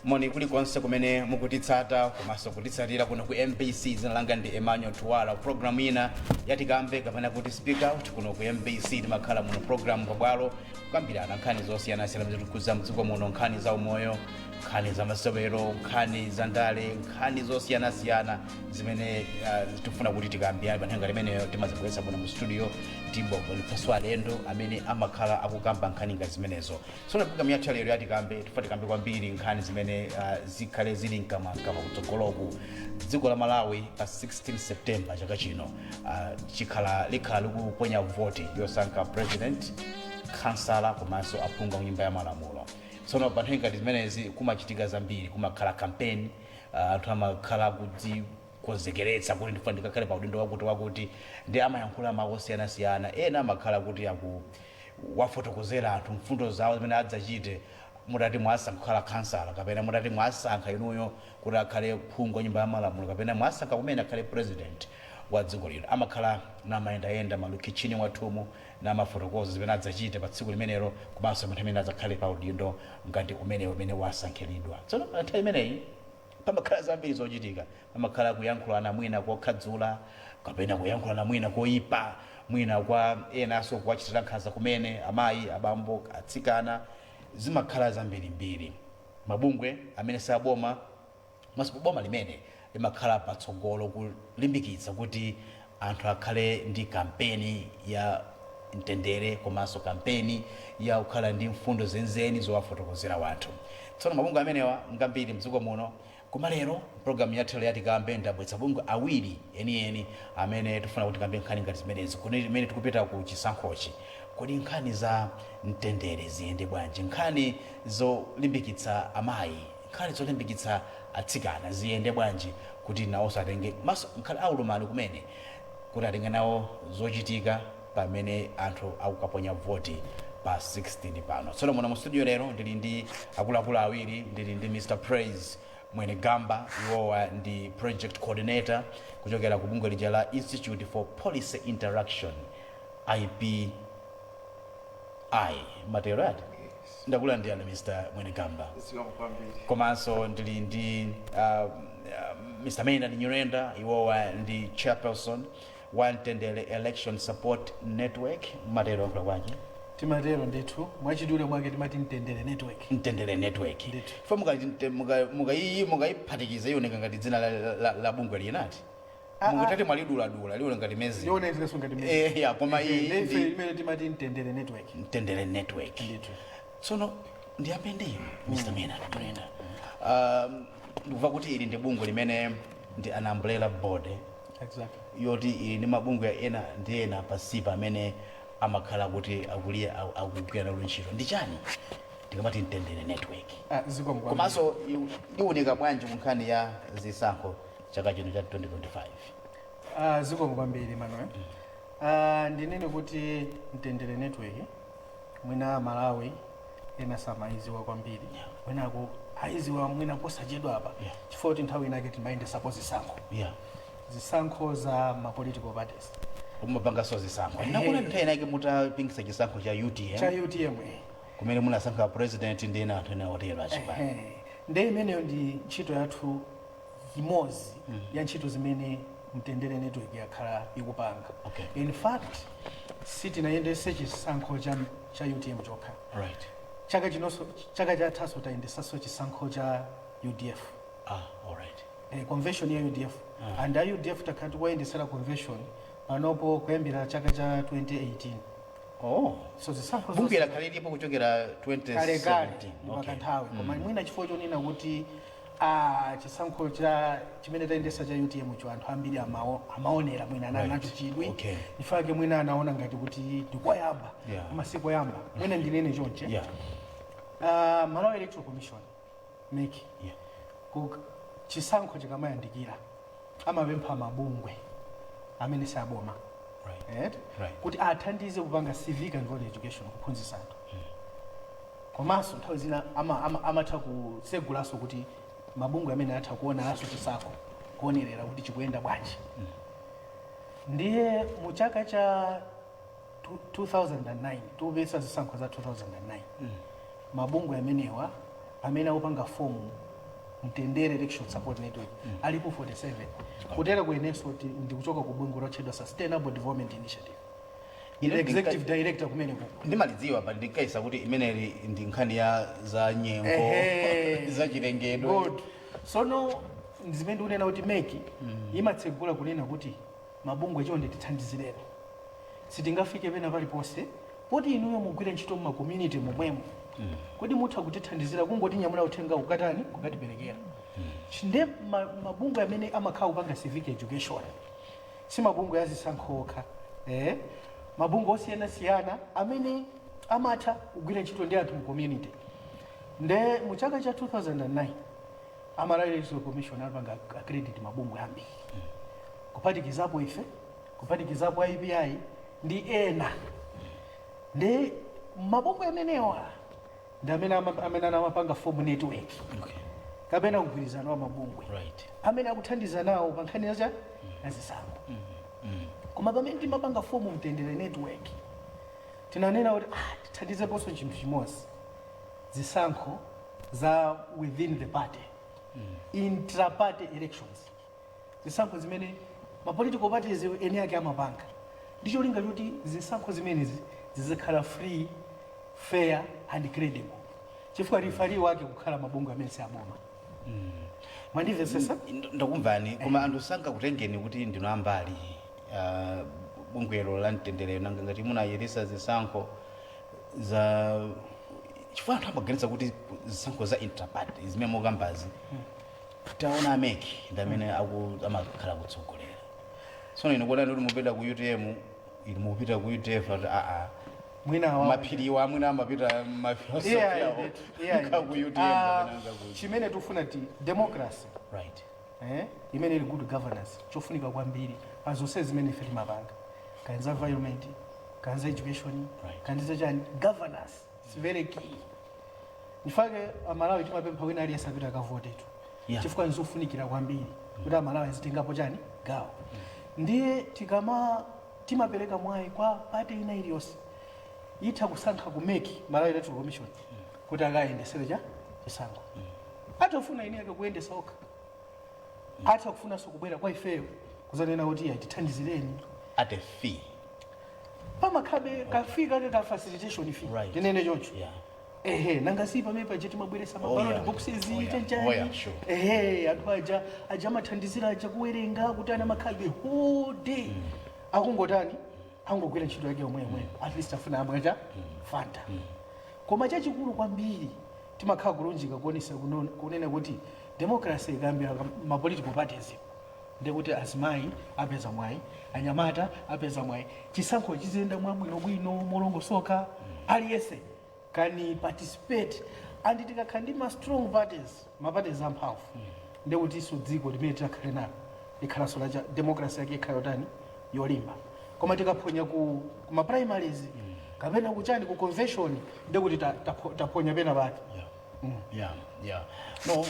moni kulikonse kumene mukutitsata komanso kutitsatira kuno ku MBC. Zina langa ndi Emmanuel Tuwala. Programu ina yatikambe kapena kuti speak out kuno ku MBC timakhala muno programu pabwalo kukambirana nkhani zosiyanasiyana zimene zikukhudza mdziko muno, nkhani za umoyo, nkhani za masewero, nkhani za ndale, nkhani zosiyanasiyana zimene tifuna kuti tikambirane pa nthawi imeneyo. Timazibweretsa muno mu studio tipaswa alendo amene amakhala akukamba nkhani ngati zimenezo. Tsono programu yathu lero yatikambe tifuna tikambe kwambiri nkhani zimene zikhale zili mkamwa kutsogoloku. Dziko la Malawi pa 16 September chaka chino likhala likuponya voti yosankha president, kansala komanso aphungu a nyumba ya malamulo. Tsono pa nthawi ngati zimenezi kumachitika zambiri, kumakhala campaign, anthu amakhala kudzikonzekeretsa kuti ndifuna ndikakhale pa udindo wakuti ndi amayankhula mawu osiyanasiyana. Ena amakhala kuti wafotokozera anthu mfundo zawo zimene adzachite mutati mwasankha kukhala kansala, kapena mutati mwasankha inuyo kuti akhale phungu a nyumba ya malamulo, kapena mwasankha kumene akhale president wa dziko lino. Amakhala namayendayenda malukichini mwathumu namafotokoza zimene adzachite pa tsiku limenelo, komanso anthu amene adzakhale pa udindo ngati umene wasankhiridwa. Tsono pa nthawi imeneyi pamakhala zambiri zochitika. Pamakhala kuyankhulana mwina kokhadzula, kapena kuyankhulana mwina koyipa, mwina kwa enanso kuwachitira nkhanza kumene amayi, abambo, atsikana. Zimakhala zambirimbiri. Mabungwe amene saboma maso boma limene limakhala patsogolo kulimbikitsa kuti anthu akhale ndi kampeni ya mtendere komanso kampeni ya kukhala ndi mfundo zenizeni zowafotokozera wanthu. Tsono mabungwe amenewa ngambiri mdziko muno. Koma lero programu yathu yatikambe ndabweretsa mabungwe awiri enieni amene tifuna kuti tikambe nkhani ngati zimenezi. Kumene tikupita ku chisankhochi, kodi nkhani za mtendere ziyende bwanji, nkhani zolimbikitsa amayi, nkhani zolimbikitsa atsikana ziyende bwanji kuti nawonso atenge maso nkhani aulumali kumene kuti atenge nawo zochitika pamene anthu akukaponya voti pa 16 pano. Tsono muno mu studio lero ndili ndi akuluakulu awiri. Ndili ndi Mr. Praise Mwenegamba, iwowa ndi project coordinator kuchokera ku bungwe lija la Institute for Policy Interaction, IPI. Material ndakulandirani Mr. Mwenegamba. Komanso ndili ndi Mr. Maynard Nyirenda, iwowa ndi chairperson wa Mtendere Election Support Network. Matero kwaje timatero ndithu mwachidule mwake timati Mtendere Network. Fo mukayiphatikiza ioneka ngati dzina la bungwe linati mukatati mwalidula lione ngati mezi yonezeleso ngati mezi ya koma iyi imene timati Mtendere Network. Tsono ndiyambe ndiyo Mr. Maynard Nyirenda. Ndikuva kuti ili ndi bungwe limene ndi an umbrella board. Exactly. Yoti ili ndi mabungwe ena ndi ena pasipa amene amakhala kuti akugwira nawo ntchito. Ndi chani ndikamati Mtendere Network? Komanso iwunika bwanji ku nkhani ya zisankho chaka chino cha 2025? Zikomo kwambiri Manuel. Ndinene kuti Mtendere Network mwina Malawi ena samaiziwa kwambiri, mwinako aiziwa mwina posachedwa apa chifukwa kuti nthawi inake timayende suppose zisankho za ma political parties. Umapanga zisankho. Ndakuna nthawi inake mutapingisa chisankho cha UTM. Kumene munasankha president ndi ena anthu ena otero achipani. Ndi imeneyo ndi ntchito yathu imodzi ya ntchito zimene Mtendere Network yakhala ikupanga. In fact sitinayendese chisankho cha UTM chokha. Right. Chaka chathaso tayendesaso chisankho cha UDF. All right. Convention ya UDF. And UDF takati wayendesera convention panopo kuyambira chaka cha 2018. So zisankho bunge lakhaliripo kuchokera 2017. Wakanthawi. Koma mwina chifukwa chonena kuti chisankho cha chimene tayendesa cha UTM cho anthu ambiri amaonera mwina anati chidwi. Ifake mwina anaona ngati kuti ndikwayamba masiku yamba. Mwina ndinene chonche. Malawi Electoral Commission MEC chisankho chikamayandikira amapempha mabungwe amene saboma kuti athandize kupanga civic and voter education kuphunzitsa anthu. Komanso nthawi zina amatha kusegulaso kuti mabungwe amene atha kuonanso chisankho kuonerera kuti chikuyenda bwanji. Ndiye mu chaka cha 2009 tupesa zisankho za 2009 mabungwe amenewa amene akupanga fomu mtendere election support network alipo 47 kutera kuenenso kuti ndikuchoka ku bungwe lotchedwa Sustainable Development Initiative ine executive director kumene kuko ndimalidziwa pa ndikaisa kuti imeneli ndi nkhani ya za nyengo za chilengedwe good sono zimene unena kuti meki imatsegula kunena kuti mabungwe chonde tithandizireni sitingafike pena paliponse poti inuyo mugwire ntchito mu community momwemo kodi mutha kutithandizira kungoti nyamula uthenga ukatani kukatiperekera chinde mabungwe amene amakhala kupanga civic education si mabungwe azisankho okha mabungwe osiyana amene amatha kugwira ntchito ndi anthu mu community nde mu chaka cha 2009 Electoral Commission alipanga accredit mabungwe ambiri kuphatikizapo ife kuphatikizapo IPI ndi ena nde mabungwe amenewa ndi amene amapanga form network kapena kugwirizana wa mabungwe amene akuthandiza nawo pa nkhani ya zisankho koma pamene timapanga form mtendere network tinanena kuti tithandizeponso chinthu chimodzi zisankho za within the party intra-party elections zisankho zimene ma political parties eni ake amapanga ndicho linga kuti zisankho zimenezi zizikhala free fair and credible chifukwa rifari wake kukhala mabungwe amene siaboma mwandimvesesa ndakumvani koma anthu sankakutengeni kuti ndino ambali bungwelo la mtendere nanga ngati munayeresa zisankho za chifukwa anthu amaganiza kuti zisankho za intraparty zimene mukambazi taona ameki ndamene amakhala kutsogolera sono ine kuona kuti mupita ku UTM ili mupita ku UTF mwina maphiriwa mwina amapita mafilosofia ku UTM chimene tufuna ti democracy imene ili good governance chofunika kwambiri azonse zimene ife timapanga kanza environment kanza education kanza chani governance is very key nifake amalawi timapempha wina aliyesa kuti akavotetu chifukwa nzofunikira kwambiri kuti amalawi azitengapo chani gawo ndiye timapereka mwayi kwa party ina iliyonse itha kusankha kumeki Malawi Electoral Commission kuti akayendesere chisankho atafuna ine akakuyendesa okha atha kufunanso kubwera kwa ifeyo kuzanena kuti tithandizireni at a fee pamakhabe kafika ka facilitation fee tinene choncho nanga si pamene paja timabweresa maballot boxes chanchani anthu aja amathandizira aja kuwerenga kuti ana makhabe whole day akungotani angogwira ntchito yake yomwe at least afuna amwecha fanta koma chachikulu kwambiri timakhala kulunjika kuonesa kunena kuti democracy ikambira ma political parties ndekuti azimayi apeza mwayi anyamata apeza mwayi chisankho chizenda mwabwinobwino molongosoka aliyese can participate and tikakhala ndi ma strong parties maparties amphamvu ndekuti iso dziko limene tikhale nalo likhalanso la democracy yake ikhala yotani yolimba koma tikaphonya ku ma primaries kapena kuchani ku convention ndekuti taphonya pena pake no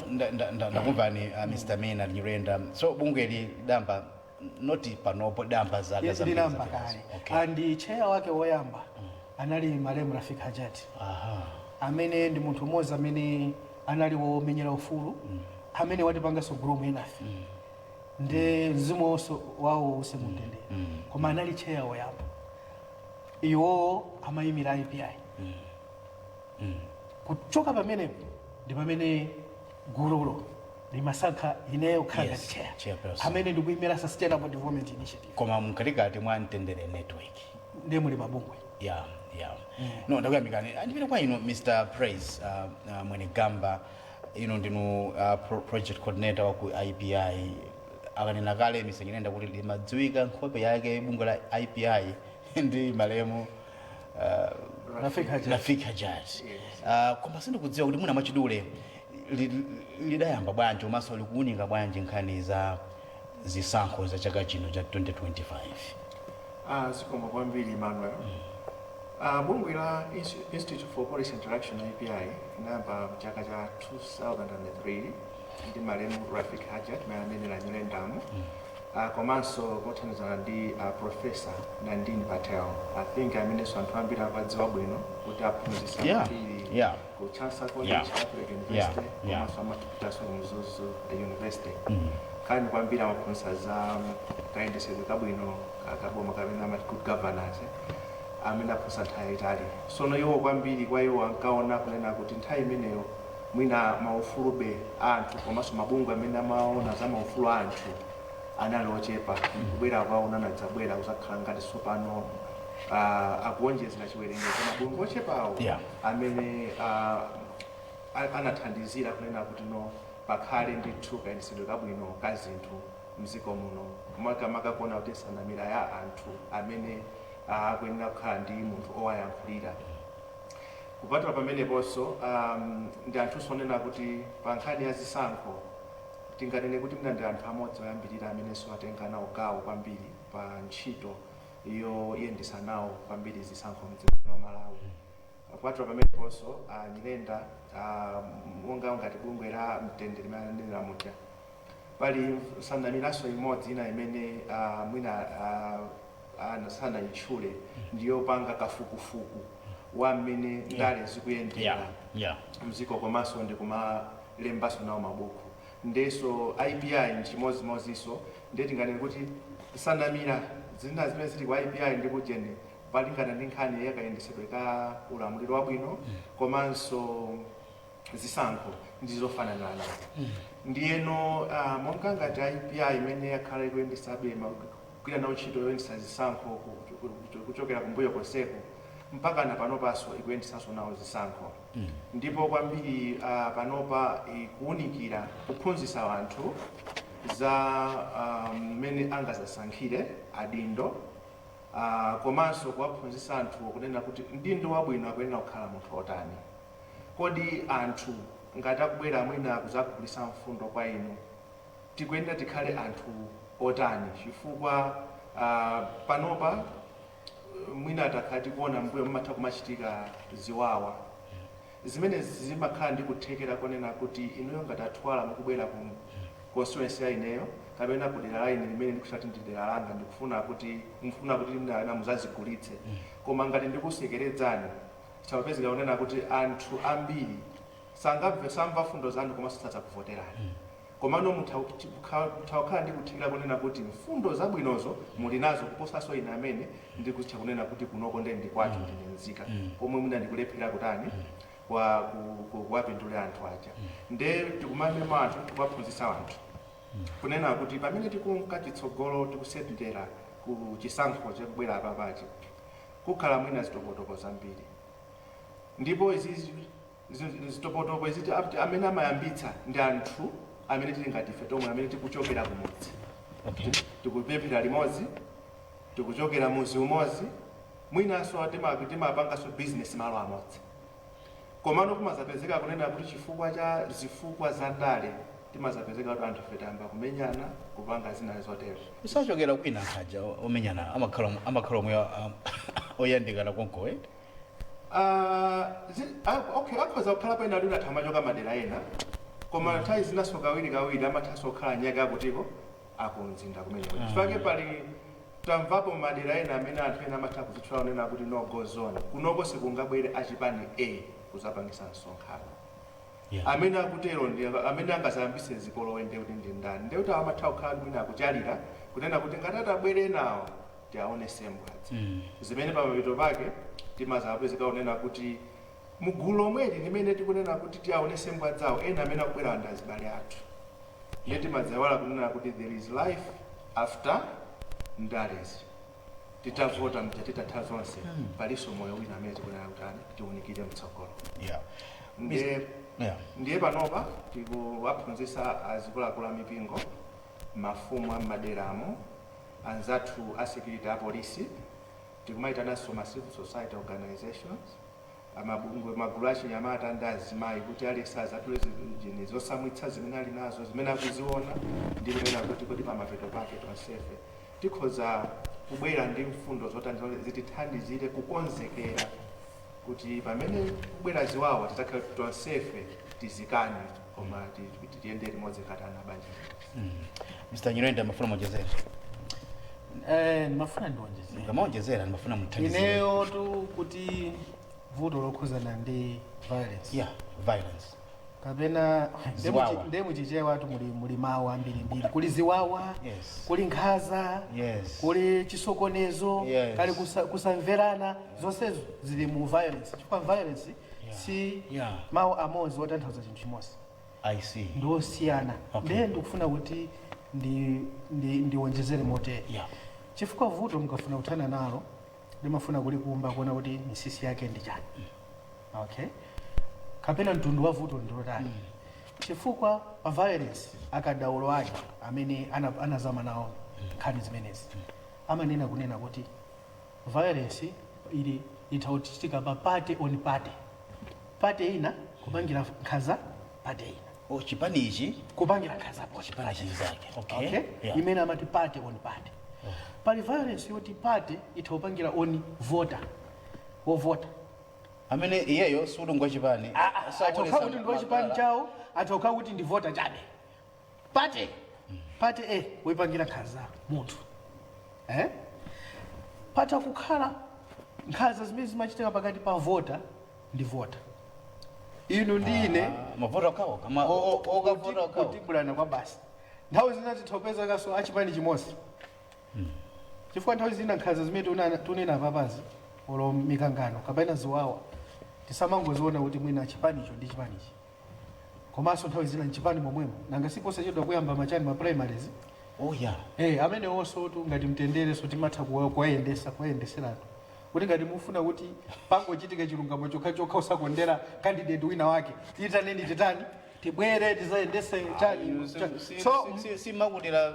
ndakumvani Mr. Maynard Nyirenda so bungweli damba noti panopo damba zake za namba kale and chair wake woyamba anali Malemu Rafik Hajati amene ndi munthu mmodzi amene anali womenyera ufulu amene watipanganso group inafi nde mzimu wonso wawo usemutendere koma anali chair woyamba iwo amayimira IPI kuchoka pamenepo ndi pamene gululo limasankha ineyo khala chair amene ndikuyimira Sustainable Development Initiative koma mkatikati mwa mtendere network ndiye muli mabungwe no ndakuyamikani ndipita kwa ino Mr. Praise Mwenegamba ino ndinu project coordinator wa ku IPI akanena kale misengenenda kuti limadziwika nkhope yake bungwe la IPI ndi Malemu Rafik Hajati koma sindikudziwa kuti muna machidule lidayamba bwanji komanso likuunika bwanji nkhani za zisankho za chaka chino cha 2025 zikoma kwambiri Emmanuel bungwe la Institute for Policy Interaction IPI inayamba chaka cha 2003 ndi Malemu Rafik Hajati amene Nyirenda komanso kothandizana ndi Professor Nandini Patel. I think amenenso anthu ambiri akudziwa bwino kuti aphunzitsa ambiri ku Chancellor College Catholic University komanso amapitaso ku Mzuzu University. Kani kwambiri amaphunzitsa za kayendetsedwe kabwino kaboma kapena amati good governance amene aphunzitsa nthawi yayitali. Sono iwo kwambiri kwa iwo ankaona kunena kuti nthawi imeneyo mwina maufulube anthu komanso mabungwe amene amaona za maufulu anthu anali ochepa. Kubwera kwawo nanadzabwera kuzakhala ngati tsopano akuonjezera chiwerengero cha mabungwe ochepawo amene anathandizira kunena kuti no pakhale ndithu kayendetsedwe kabwino ka zinthu mdziko muno. Makamaka kuona kuti sanamira ya anthu amene akuyenera kukhala ndi munthu owayankhulira. Kupatula pameneponso ndi anthu onena kuti pa nkhani ya zisankho tinganene kuti mna ndi anthu amodzi oyambirira amenenso atenga nawo gawo kwambiri pa ntchito yoyendetsa nawo kwambiri zisankho mdziko la Malawi. Kupatula pameneponso Nyirenda monga ngati bungwe la mtendere limene lamuja pali sanamiranso imodzi ina imene mwina sanayitchule ndiyopanga kafukufuku wamene ndale zikuyendera mdziko komanso ndi kumalembanso nawo mabuku. Ndeso IPI nchimozimoziso tinganene kuti sanamira zina zimene zili kwa IPI ndi kujene palingana ndi nkhani yakayendetsedwe ka ulamuliro wabwino komanso zisankho ndizofanana. Ndiyeno monga ngati IPI imene yakhala ikuyendetsabe kugwira nawo ntchito yoyendetsa zisankho kuchokera kumbuyo konseko mpaka na panopanso ikuyendetsanso nawo zisankho. Ndipo kwambiri panopa ikuwunikira kuphunzitsa anthu za mmene angazasankhire adindo komanso kuwaphunzitsa anthu kunena kuti mdindo wabwino akuyenera kukhala munthu otani. Kodi anthu ngati akubwera mwina kuzagulitsa mfundo kwa inu tikuyenera tikhale anthu otani, chifukwa panopa mwina atakati kuona mbuyo mmatha kumachitika ziwawa zimene zimakhala ndi kuthekera konena kuti inuyo ngati atwala mukubwera ku constituency ya ineyo kapena ku dera line limene ndikuchita ndi dera langa ndikufuna kuti muzazigulitse. Koma ngati ndikusekerezani chapezeka kunena kuti anthu ambiri samva fundo zanu komanso sadzakuvoterani. Komano mutakhala ndi kuthekera kunena kuti mfundo zabwinozo muli nazo kuposaso ine amene ndikuchita kunena kuti kunoko ndi kwathu ndinenzika pomwe mwina ndikulephera kutani kuwapindulira anthu aja. Nde tikumamema anthu tikuwaphunzitsa anthu kunena kuti pamene tikunka chitsogolo tikusendera ku chisankho chakubwera apapachi kukhala mwina zitopotoko zambiri. Ndipo izi zitopotoko izi amene amayambitsa ndi anthu amene tili ngati ife tomwe amene tikuchokera kumudzi. Tikupemphera limodzi, tikuchokera muzi umodzi, mwinanso timapanganso business malo amodzi. Komano kumazapezeka kunena kuti chifukwa cha zifukwa za ndale timazapezeka kuti anthu ife tayamba kumenyana kupanga zina zotero. Usachokera kwina haja omenyana amakhala omwe oyandikana konko okay akhoza kukhala pena lina thamachoka madera ena koma nthawi zinaso kawiri amathaso kukhala nyaka yakutiko akumzinda kumene. Chifukwa pali tamvapo madera ena amene anthu ena amatha kuzitchula kunena kuti no go zone kunoko sikungabwere achipani A kuzapangisa msonkhano. Amene akutero ndi amene angazayambise zikolo ende kuti ndi ndani. Ndi kuti amatha kukhala mwina akuchalira kunena kuti ngati atabwere nawo tiaone sembwadzi. Zimene pamapeto pake timazapezeka kunena kuti mugulu omweli limene tikunena kuti tiaone sembwadzi awo ena amene akubwera ndi azibale athu. Ndiye timadzawala kunena kuti there is life after ndalezi. Titavota mtatita zonse paliso moyo wina amene tikunena kuti tiunikire mtsogolo. Ndiye panopa tikuwaphunzitsa azikuluakulu amipingo, mafumu ammaderamo, anzathu a security a polisi, tikumayitananso ma civil society organizations, amabungwe magulu achinyamata ndi azimayi kuti alesa atule zinthu zosamwitsa zimene ali nazo zimene akuziona ndi kunena kuti kodi pamapeto pake tonsefe tikhoza kubwera ndi mfundo zotani zitithandizire kukonzekera kuti pamene kubwera ziwawa titakhala tonsefe tizikani koma tiyende limodzi katana banja. Mr. Nyirenda mafuna mwongezera. Mafuna ndiwonjezera. Ngamawonjezera mafuna muthandizire. Ineyo tu kuti vuto lokhuzana ndi violence. Yeah, violence. Kapena Ziwawa. ndemuchichewa watu muli mawu ambirimbiri. Kuli ziwawa, Yes. kuli nkhaza, Yes. kuli chisokonezo, Yes. kali kusamverana, zonsezo zili mu violence. Chifukwa violence si mawu amodzi otanthauza chinthu chimodzi. I see. Ndosiyana. Okay. Ndiye ndikufuna kuti ndiwonjezere motere. Yeah. Chifukwa vuto mukafuna kuthana nalo limafuna kulikumba kuona kuti misisi yake ndi chani. Okay. Kapena mtundu wa vuto ndilotani. Chifukwa pa violence akadaulo ake amene anazama nawo nkhani zimenezi amanena kunena kuti violence ili itachitika pa party on party. Party ina kupangira nkhaza party ina. Chipani ichi Kupangira nkhaza po chipani chizake. Okay. Yeah. Imene amati party on party. Pali violence yoti party itapangira on voter. Wo voter. Amene iyeyo sulungwa chipani. Atoka kuti ndi chipani chawo, atoka kuti ndi voter chabe. Party wepangira nkhaza munthu. Pata kukhala nkhaza zimene zimachitika pakati pa voter ndi voter. Inu ndine mavota kawo kama okavota kawo. Kutibulana kwa basi. Nthawi zina tithopeza kaso achipani chimodzi. Chifukwa nthawi zina nkhaza zimene tunena papazi olo mikangano kapena ziwawa tisamangoziona kuti mwina achipanicho ndi chipanichi. Komanso nthawi zina nchipani momwemo nanga siposachedwa kuyamba machani ma primaries. Oh yeah. Amene onso tu ngati mtendere so timatha kuwayendeseratu. Kuti ngati mufuna kuti pangochitika chilungamo chokha usakondera candidate wina wake tiyitaneni titani tibwere tizayendese chani. So simakutira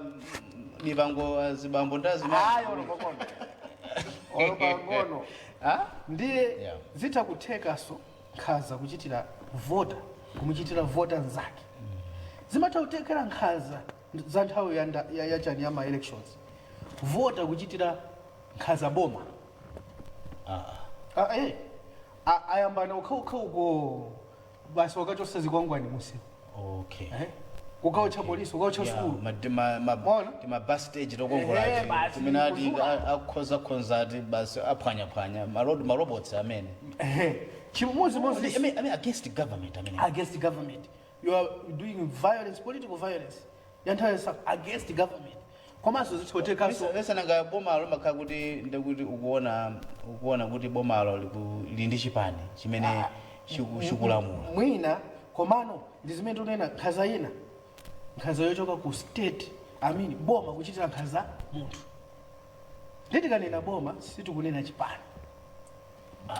mipango zibambo ndazi olopangono ndiye zitakuthekaso nkhaza kuchitira voter kumuchitira voter nzake zimatha kutekera nkhaza za nthawi ya chani ya ma elections voter kuchitira nkhaza boma ayambana uko basi wakachosa zikwangwani musiku. Okay. Kukaucha polisi ukaucha sukulu ma bus stage lokongola kuminati akhoza konzati basi aphwanya ma robots amene chimozi I mean against government against government you are doing violence, political violence yanthawi against government komanso zithoteka so lesananga bomalo makha kuti ndekuti ukuona kuti bomalo lindi chipani chimene chikulamula mwina komano ndi zimene tunena nkhaza yochoka ku state boma kuchitira nkhaza munthu. Nditikanena boma sitikunena chipani.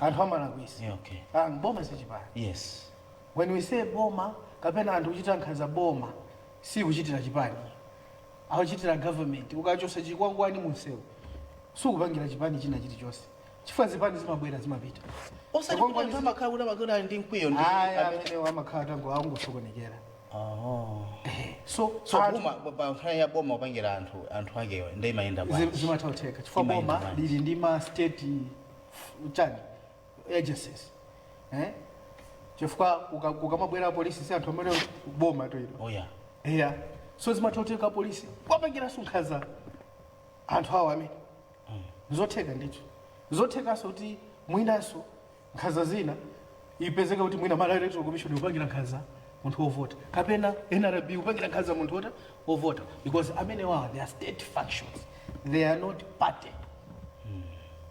Anthu amalakwisa. Okay. Boma si chipani. Yes. When we say boma kapena anthu kuchitira nkhaza boma si kuchitira chipani. Akuchitira government ukachosa chikwangwani munsewu. Sukupangira chipani china chilichonse. Chifukwa zipani zimabwera zimapita. Osakwangwani amakhala ndi mkwiyo ndi amene amakhala tango angosokonekera. So boma ya boma upangira anthu akewa ndaimayenda bwanji zimatautheka chifukwa boma lili ndi ma state chani agencies chifukwa ukamabwera polisi si anthu amene boma to ilo. So zimatautheka polisi wapangira nkhaza anthu awo amene zotheka ndicho zothekaso kuti mwinaso nkhaza zina ipezeka kuti mwina mala electoral commission upangira nkhaza munthu wovota kapena NRB upangira nkhaza munthu wovota because amene wawa they are state functions, they are not party.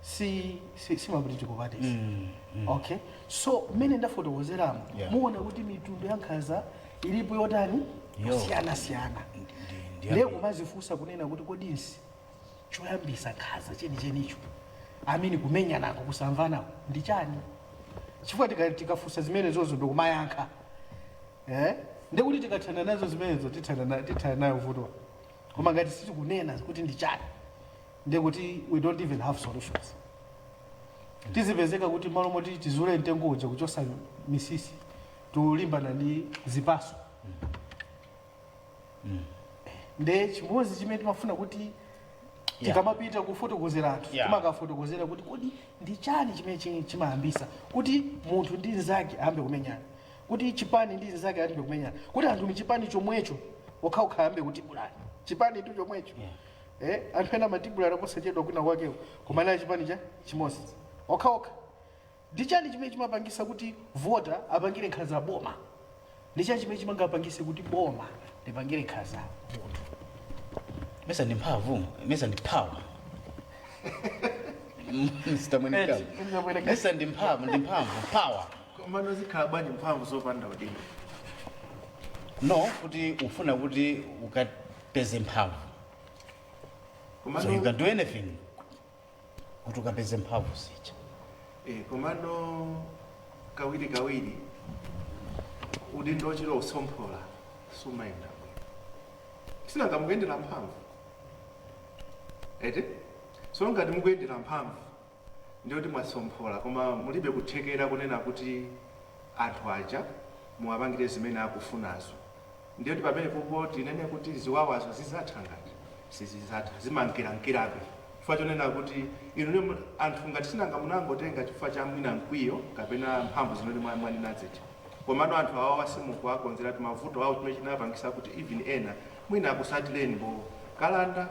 Si ma political parties. Okay, so mene ndafotokozeramo muona kuti mitundu ya nkhaza ilipo yotani siyana lero kumazifunsa kunena kuti kodinsi choyambisa nkhaza chenichenicho kumenya nako kusamvana ndi chani chifukwa tikafunsa zimene zozo ndikumayankha ndekuti tikathana nazo zimenezo tithana nayo vuto koma ngati sitikunena kuti ndi chani ndekuti we don't even have solutions. Tizipezeka kuti malo moti tizule mtengo uja kuchosa misisi tulimbana ndi zipaso. Nde chimodzi chimene timafuna kuti tikamapita kufotokozera anthu timakafotokozera kuti kodi ndi chani chimene chimayambisa kuti munthu ndi nzake ambe kumenyana kuti chipani ndi zake ati kumenyana kuti anthu mchipani chomwecho okhaokhaambe kutibulana chipani tu chomwecho anthu ena matibulana posachedwa kwina kwakewo kumana chipani cha chimodzi okhaokha ndi chani chimene chimapangisa kuti vota apangire nkhanza za boma ndi chani chimene chimangapangise kuti boma lipangire nkhanza za munthu mesa ndi mphamvu mesa ndi power Mr. Mwenikala mesa ndi mphamvu power komano zikhala bwanji mphamvu zopanda udindo no kuti ufuna kuti ukapeze mphamvu so you can do anything kuti ukapeze mphamvu zicha komano kawiri udindo chilo usomphola sumayenda sinanga mukuyendera mphamvu ete so ngati mukuyendera mphamvu ndiyoti mwasomphola koma mulibe kuthekera kunena kuti anthu aja muwapangire zimene akufunazo ndiyoti pamene popo tinene kuti ziwawazo zizatha ngati sizizatha zimankirankirabe chifukwa chonena kuti inu anthu ngati sinanga munangotenga chifukwa cha mwina mkwiyo kapena mphamvu zinoti mwaninazicha komano anthu awawa simukuwakonzera kuti mavuto awo chimene chinapangisa kuti even ena mwina akusatireni bo kalanda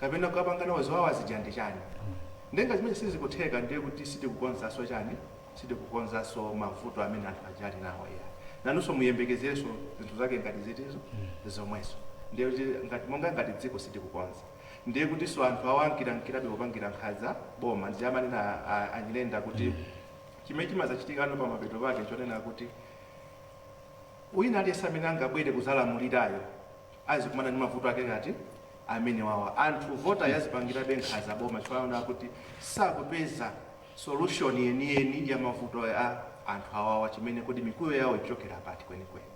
kapena kukapanga nawo ziwawa zija ndi chani ndenga zimene sizikutheka ndiye kuti sitikukonzaso chani sitikukonzaso mavuto amene anthu ajali nawo ya nanunso muyembekezereso zinthu zake ngati zitizo zomweso ndiye kuti ngati monga ngati dziko sitikukonza ndiye kuti so anthu awankirankirabe kupangira nkhanza boma ndi amanena anyilenda kuti chimene chimazachitikano pa mapeto pake chonena kuti wina aliyense amene angabwere kuzalamulirayo azikumana ndi mavuto ake ngati amene wawa anthu vota yazipangirabe nkhanza boma chifukwa kuti sakupeza solution yeniyeni ya mavuto a anthu awawa chimene kuti mikuyo yawo ichokera pati kwenikweni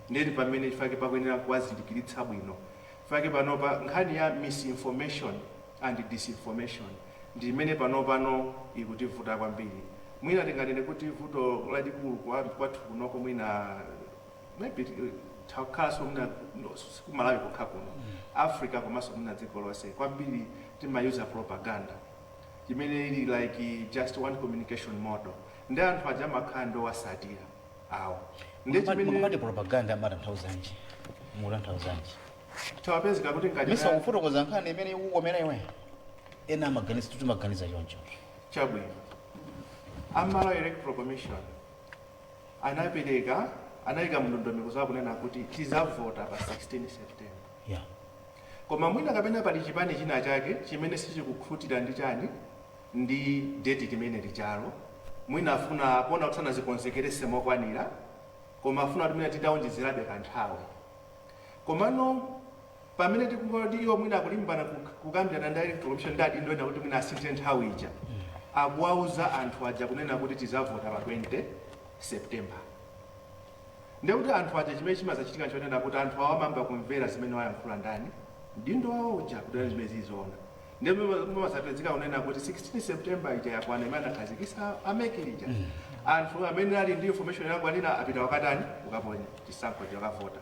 ndeti pamene chifake pakuyenera kuwazindikiritsa bwino chifake panopa nkhani ya misinformation and disinformation ndi imene pano ikutivuta kwambiri mwina tinganene kuti vuto lalikulu kwathu kunoko mwina maybe takhaso mna kumalawi kokha kuno Africa komanso mna dziko lonse kwambiri timayuza propaganda imene ili like just one communication model ndi anthu aja makhando wasatira awo ndi chimene propaganda amatanthauzaji mutanthauzaji tawapezeka kuti ngati mesa ufotokoza nkhani imene ukomera iwe ena amaganiza tuti maganiza choncho chabwino Malawi Electoral Commission anayika mndondomeko zawo kunena kuti tizavota pa 16 September koma mwina kapena pali chipani china chake chimene sichikukhutira ndi chani ndi date timene lichalo mwina afuna kuona kuti sanazikonzekerese mokwanira koma afuna kuti mwina tidawonjezerabe kanthawi komano pamene tikungoti iwo mwina akulimbana kukambirana ndi Electoral Commission ndadi ndoena kuti mwina asinthe nthawi ija akuwauza anthu aja kunena kuti tizavota pa 20 September ndekuti anthu aja chimene chimazachitika chonena kuti anthu awo amamba kumvera zimene wayankhula ndani ndindo awoja kuti zimene zizoona ndipo masapezeka kunena kuti 16 September ija yakwana imene akhazikisa amekirija anthu amene ali ndi information yakwanira apita wakatani ukaponya chisankho chakavota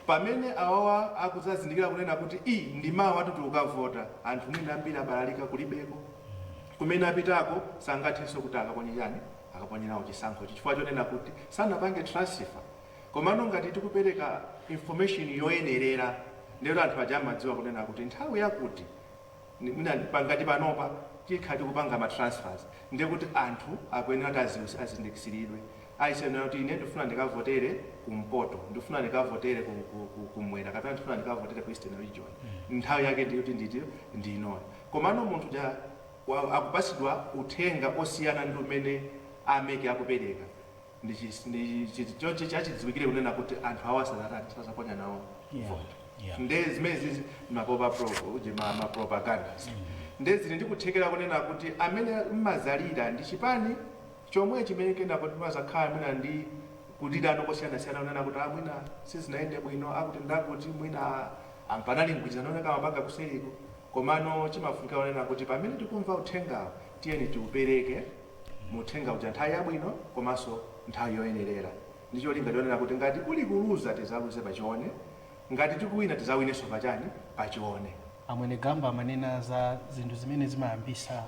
pamene awawa akuzazindikira kunena kuti ndi mawa watuti ukavota anthu mwina ambiri abalalika kulibeko kumene apitako sangathenso kuti akaponye chani akaponyerawo chisankho chifukwa chonena kuti sanapange transfer komano ngati tikupereka information yoyenerera ndero anthu aja amadziwa kunena kuti nthawi yakuti ngati panopa tikhati kupanga matransfers ndiye kuti anthu akuyenera kuti azindikisiridwe ayisenera kuti ine ndifuna ndikavotere kumpoto ndifuna ndikavotere kumwera kapena ndifuna ndikavotere ku Eastern Region nthawi yake ndiyoti ndinoyo komano munthu ja akupasidwa uthenga osiyana ndi umene ameke akupereka ndichonche chachidziwikire kunena kuti anthu awo sazaponya nawo vote ndezi zimene mapropaganda ndezili ndikuthekera kunena kuti amene mmazalira ndi chipani chomwe chimene kena kuti mazakhala mwina ndi kudidano kosiyanasiyana kunena kuti mwina sizinayende bwino akuti ndakuti mwina ampanali mgwirizano oneka mapanga kuseriko komano chimafunika kunena kuti pamene tikumva uthengawo tiyeni tiupereke muthenga uja nthawi yabwino komanso nthawi yoyenerera ndicho linga lionera kuti ngati kuli kuluza tizaluze pachione ngati tikuwina tizawinenso pachani pachione amwene gamba amanena za zinthu zimene zimayambisa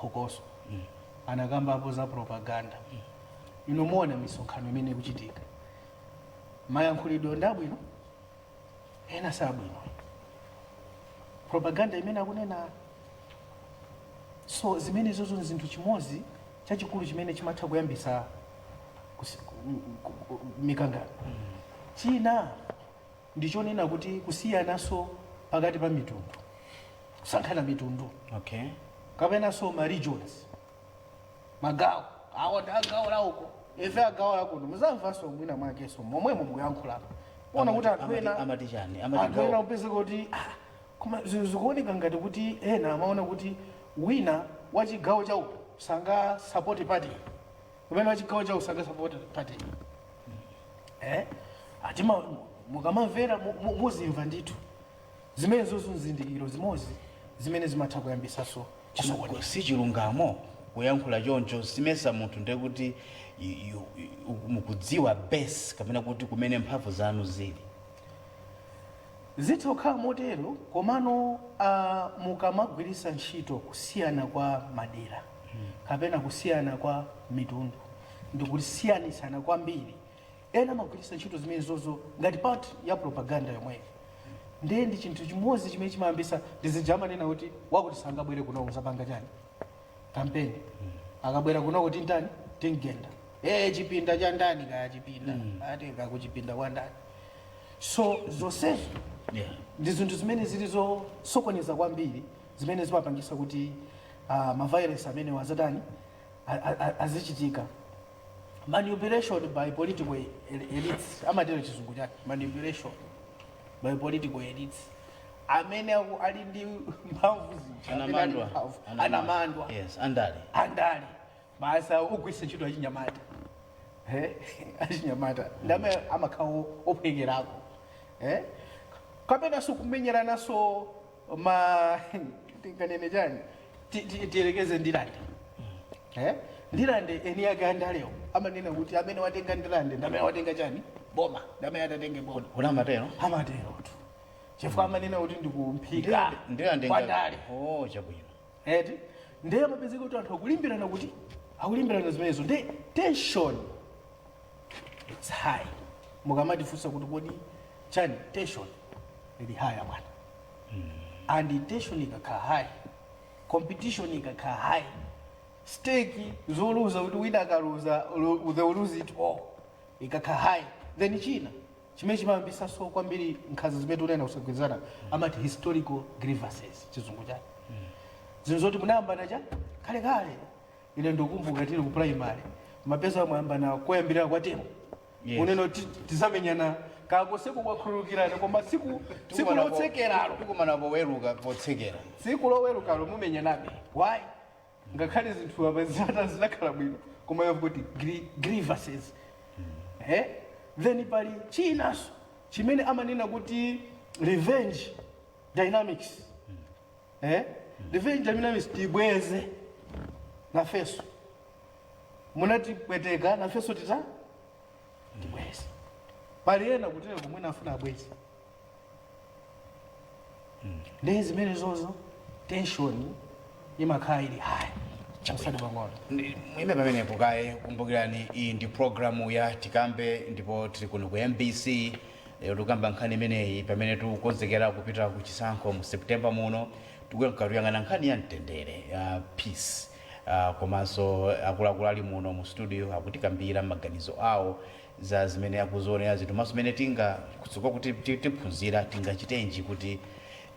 phokoso anakamba apo za propaganda inomuona misonkhano imene ikuchitika mayankhulidwe ndabwino ena sabwino propaganda imene akunena so zimene zozo zinthu chimozi chachikulu chimene chimatha kuyambisa mikangano china ndichonena kuti kusiyanaso pakati pa mitundu kusankhana mitundu okay kapenanso ma regions magawo awo ndi agawo lauko ife agawo lakuno muzamvanso mwina mwakeso momwemo mukuyankhulapo ona kuti anthu ena upeze kuti koma zikuoneka ngati kuti ena amaona kuti wina wachigawo chawo sanga support party kumene wachigawo chawo sanga support party atima mukamamvera muzimva ndithu zimene zozo zindikiro zimozi zimene zimatha kuyambisaso chisokoni si chilungamo kuyankhula choncho simesa munthu ndekuti mukudziwa base kapena kuti kumene mphamvu zanu zili zitha kukhala motero komano mukamagwiritsa ntchito kusiyana kwa madera kapena kusiyana kwa mitundu ndikusiyana kwambiri ena amagwiritsa ntchito zimene zozo ngati part ya propaganda yomweyo ndiye ndi chinthu chimodzi chimene chimayambisa ndizijamanena kuti wakuti sangabwere kuno uzapanga chani kampeni akabwera kuno kuti ndani tingenda chipinda cha ndani kaya chipinda ati kakuchipinda kwa ndani so zonsezo ndi zinthu zimene zili zosokoneza kwambiri zimene zimapangisa kuti mavirus amene wazatani azichitika manipulation by political elites amatero chizungu chake manipulation by political elites amene ali ndi mphamvu anamandwa andale basa ugwisa ntchito achinyamata achinyamata ndame amakhawo ophwekerako kapena sukumenyeranaso tinganene chani tiyerekeze ndilande eni yake andalewo amanena kuti amene watenga ndilande ndamene watenga chani boma ndamene atatenge boma kuna amatero tu chifukwa amanena kuti ndikumphika kwa ndale chabwino ndiye amapezeka kuti anthu akulimbirana zimenezo ndi tension it's high mukamatifunsa kuti kodi chani tension ili high bwana and tension ikakhala high competition ikakhala high stake zoluza kuti wina akaluza they will lose it all ikakhala high then china chimene chimayambisa so kwambiri nkhanza zimene tunena kusagwirizana amati historical grievances chizungu chake zinthu zoti munayambana cha kalekale ine ndikukumbuka tili ku primary mapesa mwayambana koyambirira kwa temo uneno tizamenyana kakoseku kwakhululukirana koma siku lotsekeralo tikumana poweruka potsekera siku lowerukalo mumenyanabe why ngakhale zinthu apazata zinakhala bwino koma yakuti grievances then pali chinaso chimene amanena kuti revenge dynamics revenge dynamics tibweze nafeso munatipweteka nafeso tibweze pali ena kutera kumwena afuna abweze ndi zimene zozo tension imakhala ili high chasadi pang'ono mwime pamenepo kaye kumbukirani iyi ndi programu ya tikambe ndipo tili kuno ku MBC lero tikamba nkhani imeneyi pamene tikukonzekera kupita ku chisankho mu September muno tikuyang'ana nkhani ya mtendere ya peace komanso akuluakulu ali muno mu studio akutikambira maganizo awo za zimene akuzionera zinthu maso zimene tingakutsukwa kuti tiphunzira tingachitenji kuti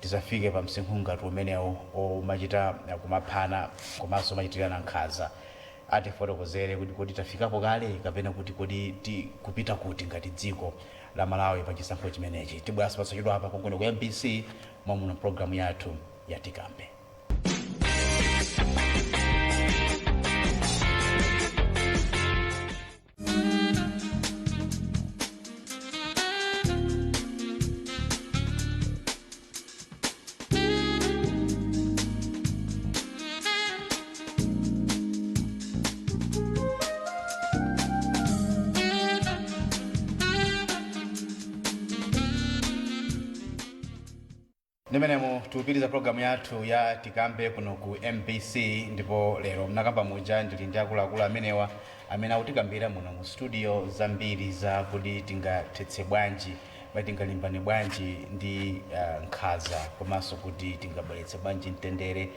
tisafike pa msinkhu ngati umenewo omachita kumaphana komanso machitirana nkhanza atifotokozere kuti kodi tafikapo kale kapena kuti kodi kupita kuti ngati dziko la Malawi pa chisankho chimenechi tibweranso pasachedwa apa konkuno ku MBC mwamuno programu yathu ya tikambe. Nimenemo tupitiriza programu yathu ya tikambe kuno ku MBC ndipo lero mnakamba muja ndili ndi akuluakulu amenewa amene akutikambira muno mu studio zambiri za kuti tingathetse bwanji tingalimbane bwanji ndi nkhaza komanso kuti tingabweretse bwanji mtendere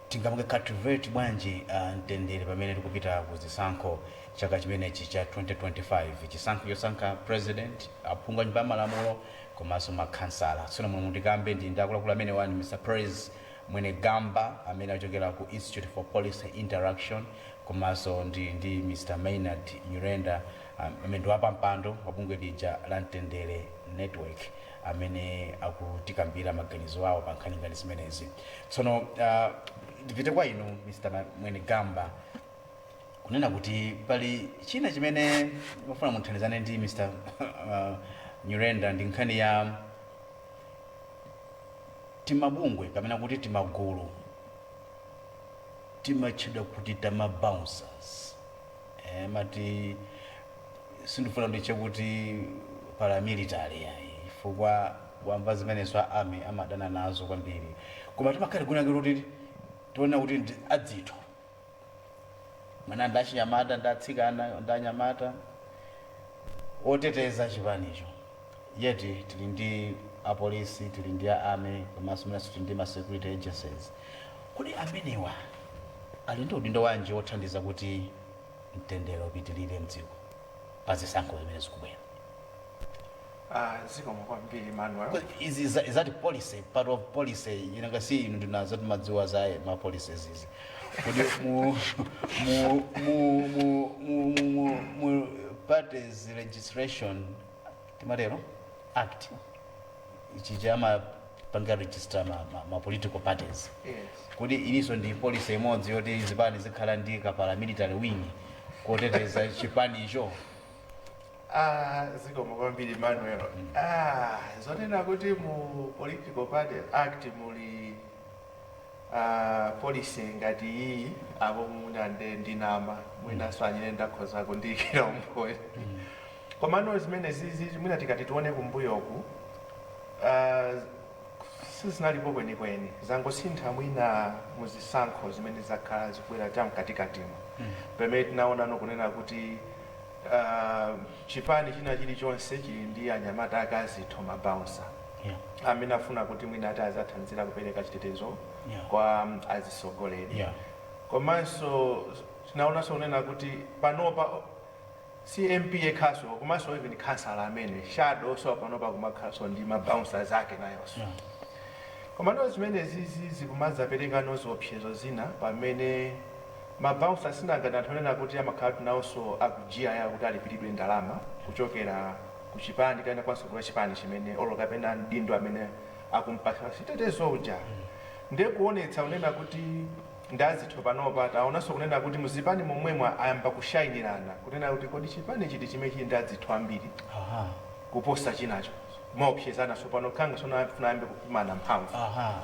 tingamuke cultivate bwanji mtendere pamene tikupita ku zisankho chaka chimenechi cha 2025 chisankho yosankha president aphungu a nyumba ya malamulo komanso makhansala tsono muno tikambe ndi akuluakulu amene wani Mr. Praise Mwene Gamba amene achokera ku Institute for Policy Interaction komanso ndi Mr. Maynard Nyirenda amene ndi wapampando wa bungwe lija la mtendere network amene akutikambira maganizo awo pa nkhani ngati zimenezi tsono ndipite kwa inu Mr. Mwene Gamba kunena kuti pali china chimene mafuna muthandizane ndi Mr. Nyirenda ndi nkhani ya timabungwe kapena kuti timagulu timatchedwa kuti tamabouncers mati sindifuna ndiche kuti paramilitary yayi chifukwa wamva zimenezo army amadana nazo kwambiri koma timakhale kunakira kuti tiona kuti adzitho mana ndachinyamata ndatsikana ndanyamata oteteza chipanicho yeti tili ndi apolisi tili ndi army komanso mnaso tili ndi ma security agencies kodi amenewa ali ndi udindo wanji othandiza kuti mtendere upitirire mdziko pazisankho zimene zikubwera zikomo kwambiri Manuel is that policy part of policy ngasi inu ndinazo timadziwa za ma policies izi kodi mu parties registration timatero act ichi chama panga register ma political parties kodi iliso ndi policy imodzi yoti zipani zikhala ndi ka paramilitary wing koteteza chipani icho zikomo kwambiri Manuel zonena kuti mu political party act muli policy ngati iyi abo muna ndinama mwina swanyire ndakhoza kundikira umkhoyo komano zimene zizi mwina tikati tione kumbuyoku sizinalipo kwenikweni zangosintha mwina muzisankho zimene zakhala zikubwera chamkatikatimo pamene tinaona nokunena kuti chipani china chilichonse chili ndi anyamata akazitho mabouncer amene afuna kuti mwina ati azathandizira kupereka chitetezo kwa azisogoleri komanso tinaonanso kunena kuti panopa CMP yekhaso komanso even kansala amene shadow so panopa kumakhaso ndi mabouncer zake nayonso komano zimene zizi zikumazapereka nozopsezo zina pamene mabouncer sinangana tonena kuti amakhala nawonso akujia ya kuti alipiridwe ndalama kuchokera ku chipani kana kwanso kwa chipani chimene olo kapena dindo amene akumpasa chitetezo uja ndiye kuonetsa unena kuti ndazitho panopa taonanso kunena kuti muzipani momwemwe ayamba kushayinirana kunena kuti kodi chipani chiti chimene chili ndazitho ambiri kuposa chinacho maopsezana so pano khanga sona afuna ayambe kupimana mphamvu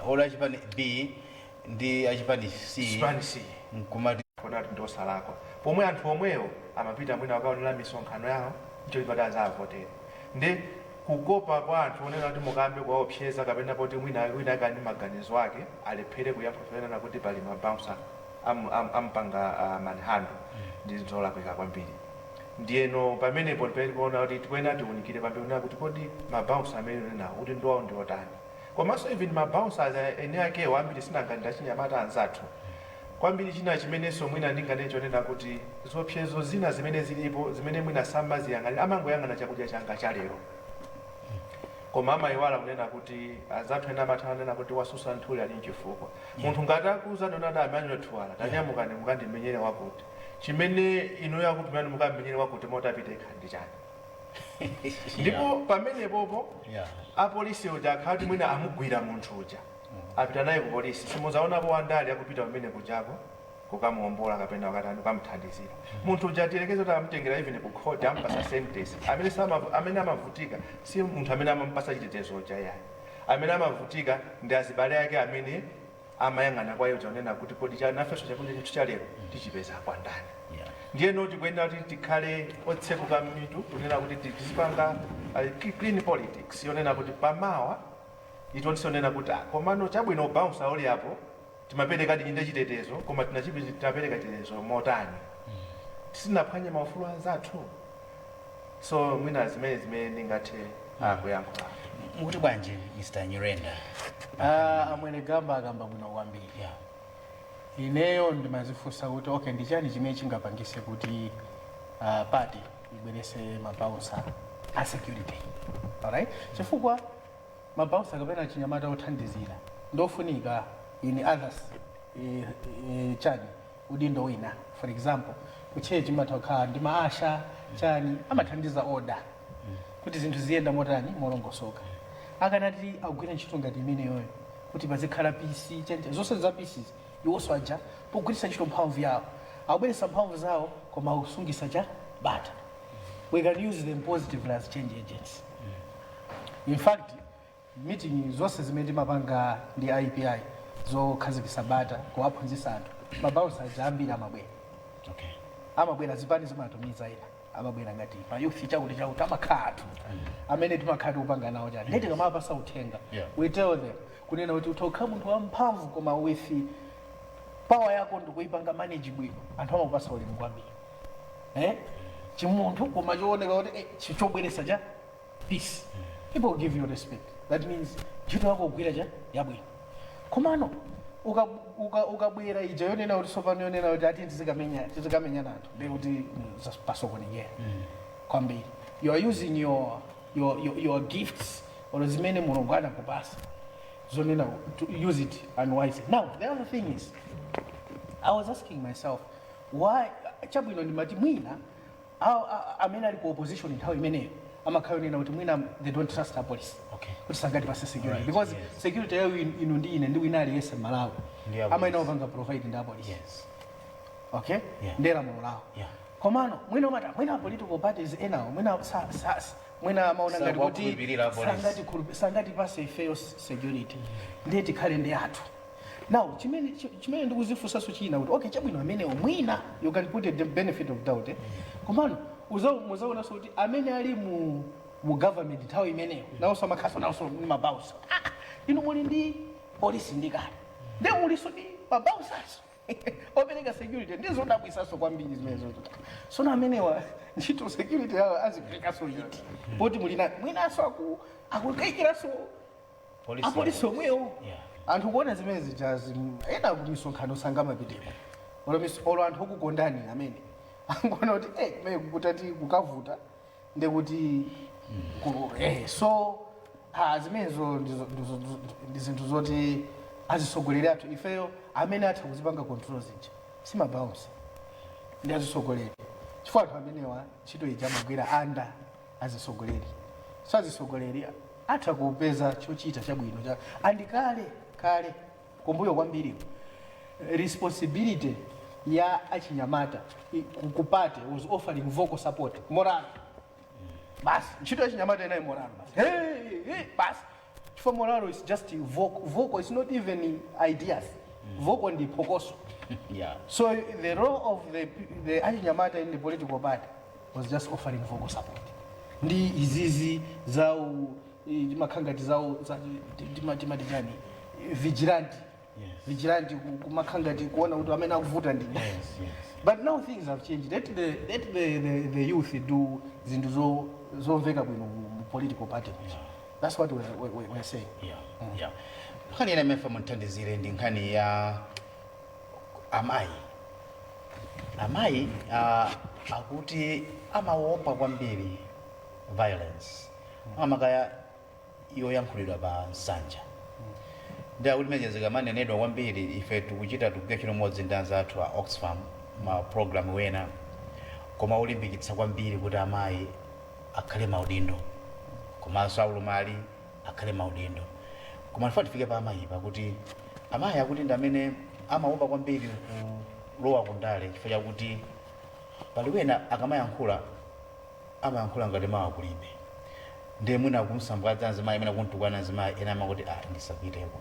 ola chipani B ndi achipani C chipani C nkumati kona ndosalakwa pomwe anthu omwewo amapita mwina wakaonera misonkhano yawo icho lipataza avotera ndi kukopa kwa anthu onena kuti mukambe kwaopseza kapena poti wina akani maganizo ake alephere kuyaphofena kuti pali mabouncer ampanga manhandle ndi zolakwika kwambiri ndiyeno pamenepo palipoona kuti tikwena tiunikire pamene kuti kodi mabouncer amene nawo kuti ndiwawo ndi otani komanso even mabouncers ene akewo ambiri sinanganda chinyamata anzathu kwambiri china chimenenso mwina ndinganecho nena kuti zopsezo zina zimene zilipo zimene mwina samaziyang'anira amangoyang'ana chakudya changa cha lero koma amayiwala kunena kuti azathu ena amathawa nena kuti wasusa nthuli ali nchifukwa munthu ngati akuuza donada amene othuwala tanyamukani mukandimenyere wakuti chimene ino yakuti mani mukammenyere wakuti motapita ikhandi chani ndipo pamenepopo apolisi uja akhati mwina amugwira munthu uja apita naye ku polisi simuzaonapo wandali akupita pamene kujako kukamuombola kapena wakatani kukamuthandizira munthu uja tiyerekeze kuti amutengera even ku court ampasa sentence amene amavutika si munthu amene amampasa chitetezo uja yayi amene amavutika ndi azibale ake amene amayang'ana kwa iye unena kuti kodi nafenso chakudya chathu cha lero tichipeza kwa ndani ndiyeno tikuyenda kuti tikhale otsekuka mitu kunena kuti tizipanga clean politics yonena kuti pamawa itonse onena kuti komano chabwino bouncer oli apo timapereka ndi chitetezo koma tinapereka chitetezo motani tisinaphwanye maufulu anzathu. So mwina zimene ndingathe kuyankhula. Mukuti bwanji Mr. Nyirenda? Amwene gamba akamba bwino kwambiri. Ineyo ndimazifunsa kuti okay ndichani chimene chingapangise kuti party ibwerese mabausa a security. Alright? Chifukwa mabausa kapena chinyamata othandizira ndofunika in others chani udindo wina. For example, kuchechi matokha ndi maasha chani amathandiza order kuti zinthu ziyenda motani molongosoka. Akanati agwira ntchito ngati imeneyoyo kuti pazikhala PC chanje zonse za PCs iwonso aja pogwiritsa ntchito mphamvu yawo akubweretsa mphamvu zawo koma akusungisa cha bata. We can use them positively as change agents. In fact, meeting zonse zimene timapanga ndi IPI zokhazikitsa bata kuwaphunzitsa anthu mabausa aja ambiri amabwera. Amabwera zipani zimatumiza ina amabwera ngati pa youth chakuti amakhala anthu amene timakhala kupanga nawo chani ndeti kamapasa uthenga. We tell them kunena kuti utokha munthu wamphamvu koma with power yako ndikuipanga manage bwino anthu amakupasa ulemu kwambiri. Chimunthu koma chooneka kuti chichobweretsa cha peace. People give you respect. That means ntchito yako ugwira cha yabwino. Komano ukabwera ija yonena kuti sopano yonena kuti ati tizikamenya anthu ndekuti pasokonekera kwambiri. You are using your gifts or zimene Mulungu anakupasa zonena to use it unwisely. Now the other thing is I was asking myself why chabwino ndimati mwina amene ali ku opposition nthawi imeneyo amakhala yonena kuti mwina they don't trust the police. Kuti sangati pase security because security yayo ino ndi ine ndi wina aliyese Malawi amaina opanga provide ndi police. Ndera Malawi. Komano mwina umata mwina political parties enawo mwina maona ngati kuti sangati pase fair security ndeti khale ndi athu. Now chimene ndikuzifunsaso china kuti okay chabwino amene mwina you can put the benefit of doubt. Komano muzaona so kuti amene ali mu government nthawi imeneyo nawonso amakhaso nawonso ndi mabausa. Inu muli ndi polisi ndikale ndi muliso ndi mabausaso opereka security ndizodabwisaso kwambiri zimenezo. So na amenewa ntchito security yawo azipelekaso iti poti mulina mwinaso akukayikiraso apolisi omwewo. Anthu kuona zimene zijazi ena kumisonkhano sangamapiteko olo anthu okukondani amene angona kuti kutati kukavuta ndekuti so zimenezo ndi zinthu zoti azisogoleri athu ifeyo amene atha kuzipanga control zija simabausa ndi azisogoleri chifukwa anthu amenewa ntchito ija amagwira anda azisogoleri. So azisogoleri atha kupeza chochita chabwino cha andikale kumbuyo kwambiri responsibility ya achinyamata kupate was offering vocal support moral. Bas ntchito achinyamata inayo moral bas bas chifukwa moral is just vocal is not even ideas. Vocal ndi phokoso. So the role of the achinyamata in the political party was just offering vocal support. Ndi izizi zao makhangati zao timatijani vigilante. Vigilante kumakhangati kuona kuti amene akuvuta ndi. But now things have changed. Let the youth do zinthu zomveka bwino mu political party. That's what we're saying. Nkhani ina mefa muthandizire ndi nkhani ya amayi akuti amaopa kwambiri violence amakaya yoyankhulidwa pa nsanja. Ndia kuti mejezeka manenedwa kwambiri ife tikuchita tukugwira ntchito modzi ndi anzathu a Oxfam ma program wena koma ulimbikitsa kwambiri kuti amayi akhale maudindo komanso aulumali akhale maudindo. Koma ndifa tifike pa amayi pakuti amayi akuti ndi amene amaopa kwambiri kulowa kundale chifukwa chakuti pali wena akamayankhula amayankhula ngati mawu kulibe. Ndiye mwina kumsambwaza anzimayi mwina kuntukwana anzimayi ena amakuti ndisapiteko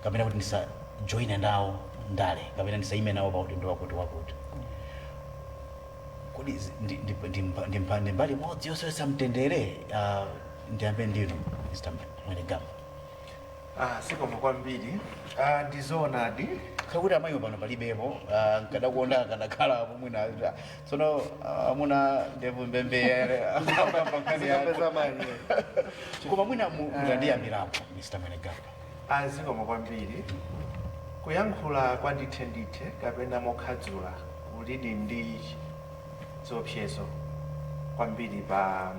kapena kuti ndisajoine nawo ndale kapena ndisaime nawo pa udindo wakuti kodi ndi mbali modzi yosowetsa mtendere ndiyambe ndinu Mr. Mwenegama. Sikoma kwambiri ndizoonadi kakuti amayi pano palibepo nkadakuonda kadakhala mwina tsono amuna ndevu mbembe koma mwina mutandiyambirapo Mr. Mwenegamba. Azikoma kwambiri kuyankhula kwa ndithe kapena mokhadzula ulidi ndi zopsezo kwambiri pa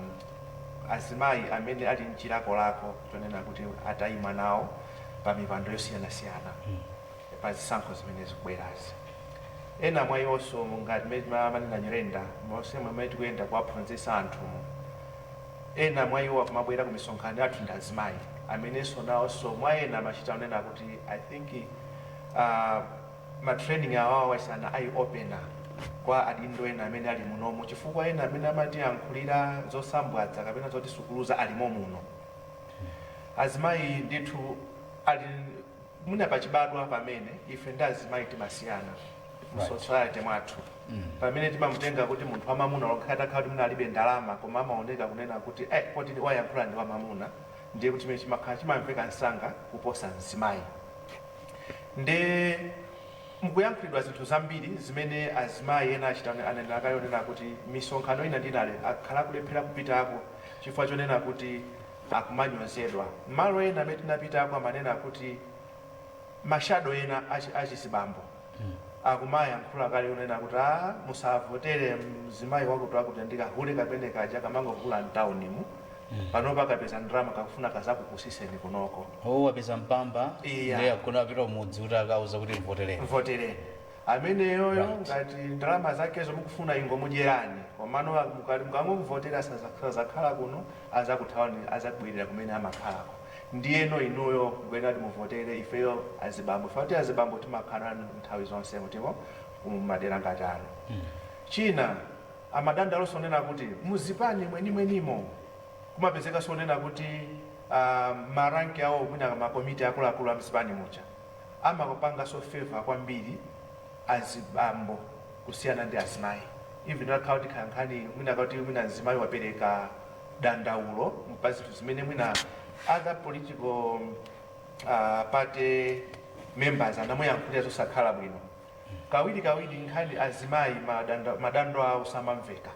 azimayi amene ali mchilakolako chonena kuti atayima nawo pa mipando yosiyanasiyana pa zisankho zimene zikubwerazi. Ena mwa iwonso ngati manena Nyirenda mosema mmene tikuyenda kuwaphunzitsa anthu, ena mwa iwo akumabwera ku misonkhano yathu ndi azimayi amenenso nawonso mwa ena machita onena kuti I think matraining awawo asana ayi opena kwa adindo ena amene ali munomu, chifukwa ena amene amatiyankhulira zosambwadza kapena zotisukuluza alimo muno. Azimayi ndithu ali muna pachibadwa pamene ife ndi azimayi timasiyana mu society mwathu. Pamene timamutenga kuti munthu wamamuna lokhala kuti muna alibe ndalama koma amaoneka kunena kuti poti wayankhula ndi wamamuna ndiye kuti chimene chimakhala chimamveka msanga kuposa mzimayi. Nde mukuyankhulidwa zinthu zambiri zimene azimayi ena achita akayonena kuti misonkhano ina ndinale akhala kulephera kupitako chifukwa chonena kuti akumanyozedwa. Malo ena amene tinapitako amanena kuti mashado ena achizibambo akumayankhula kale onena kuti musavotere mzimayi wakuti wakuti ndikahule kapene kaja kamangokula mtaunimu pano pakapeza ndrama kakufuna kazakukusiseni kunoko wapeza mpamba ndiye kuna pita umudzi kuti akauza kuti mvotereni amene yoyo ngati ndrama zakezo mukufuna ingomudyerani komano mukangomvotera sazakhala kuno azakuthawani azakubwirira kumene amakhalako. Ndiyeno inuyo kwena timuvotere ifeyo azibambo fati azibambo timakhala nthawi zonse mutimo kumadera ngati ano. China amadandalo sonena kuti muzipani mwenimwenimo kumapezeka sonena kuti maranki awo mwina makomiti akuluakulu amzipani mucha amakupanga so favor kwambiri azibambo kusiyana ndi azimayi. Even akauti kankhani mwina kuti mwina azimayi wapereka dandaulo mpazithu zimene mwina other political party members anamuyankhulira zosakhala bwino. Kawiri nkhani azimayi madando awo samamveka